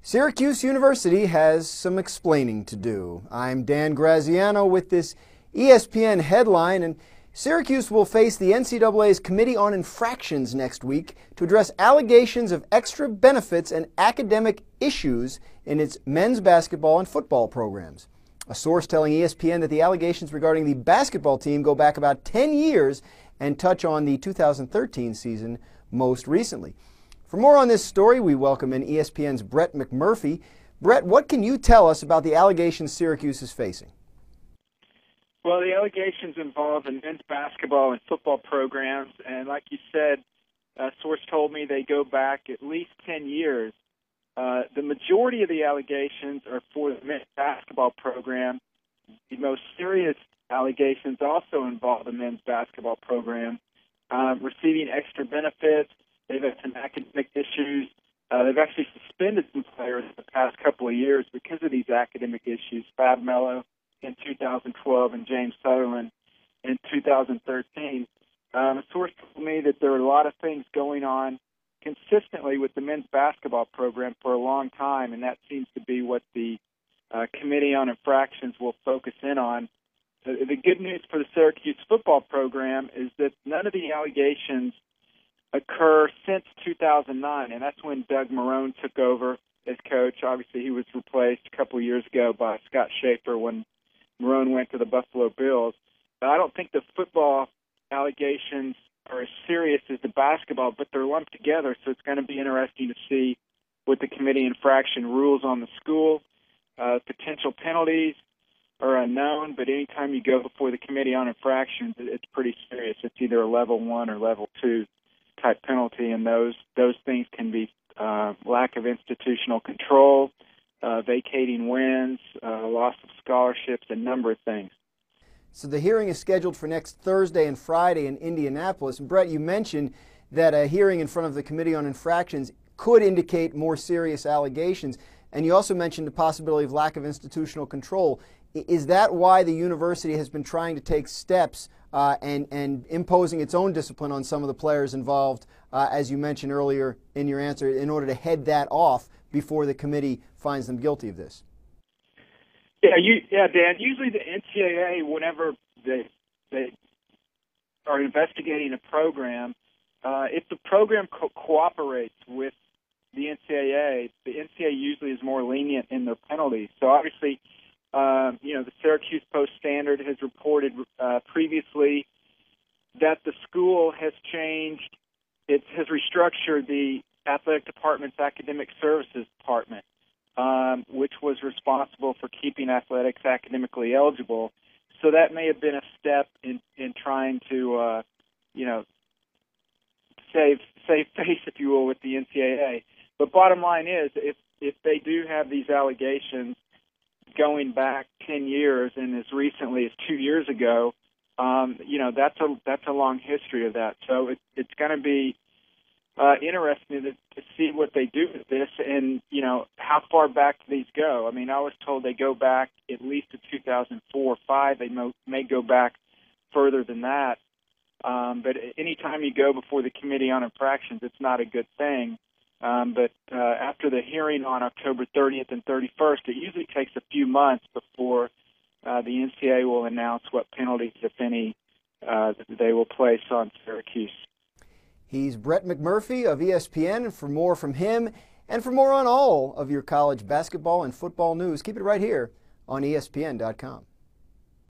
Syracuse University has some explaining to do. I'm Dan Graziano with this ESPN headline, and Syracuse will face the NCAA's Committee on Infractions next week to address allegations of extra benefits and academic issues in its men's basketball and football programs. A source telling ESPN that the allegations regarding the basketball team go back about 10 years and touch on the 2013 season most recently. For more on this story, we welcome in ESPN's Brett McMurphy. Brett, what can you tell us about the allegations Syracuse is facing? Well, the allegations involve the men's basketball and football programs, and like you said, a source told me they go back at least 10 years. The majority of the allegations are for the men's basketball program. The most serious allegations also involve the men's basketball program, receiving extra benefits. They've had some academic issues. They've actually suspended some players in the past couple of years because of these academic issues. Melo in 2012 and James Southerland in 2013. A source told me that there are a lot of things going on consistently with the men's basketball program for a long time, and that seems to be what the Committee on Infractions will focus in on. The good news for the Syracuse football program is that none of the allegations occur since 2009, and that's when Doug Marrone took over as coach. Obviously, he was replaced a couple of years ago by Scott Schaefer when Marrone went to the Buffalo Bills. But I don't think the football allegations are as serious as the basketball, but they're lumped together, so it's going to be interesting to see what the committee infraction rules on the school. Potential penalties are unknown, but anytime you go before the Committee on Infractions, it's pretty serious. It's either a level 1 or level 2 type penalty, and those things can be lack of institutional control, vacating wins, loss of scholarships, a number of things. So the hearing is scheduled for next Thursday and Friday in Indianapolis. And Brett, you mentioned that a hearing in front of the Committee on Infractions could indicate more serious allegations, and you also mentioned the possibility of lack of institutional control. Is that why the university has been trying to take steps and imposing its own discipline on some of the players involved, as you mentioned earlier in your answer, in order to head that off before the committee finds them guilty of this? Yeah, Dan. Usually the NCAA, whenever they are investigating a program, if the program cooperates with the NCAA usually is more lenient in their penalties. So obviously, the Syracuse Post-Standard has reported previously that the school has changed. It has restructured the athletic department's academic services department, which was responsible for keeping athletics academically eligible. So that may have been a step in trying to, save face, if you will, with the NCAA. But bottom line is, if they do have these allegations going back 10 years and as recently as 2 years ago, that's a long history of that. So it's going to be interesting to see what they do with this and, how far back do these go. I mean, I was told they go back at least to 2004 or 2005. They may go back further than that. But anytime you go before the Committee on Infractions, it's not a good thing. But after the hearing on October 30th and 31st, it usually takes a few months before the NCAA will announce what penalties, if any, they will place on Syracuse. He's Brett McMurphy of ESPN, and for more from him and for more on all of your college basketball and football news, keep it right here on ESPN.com.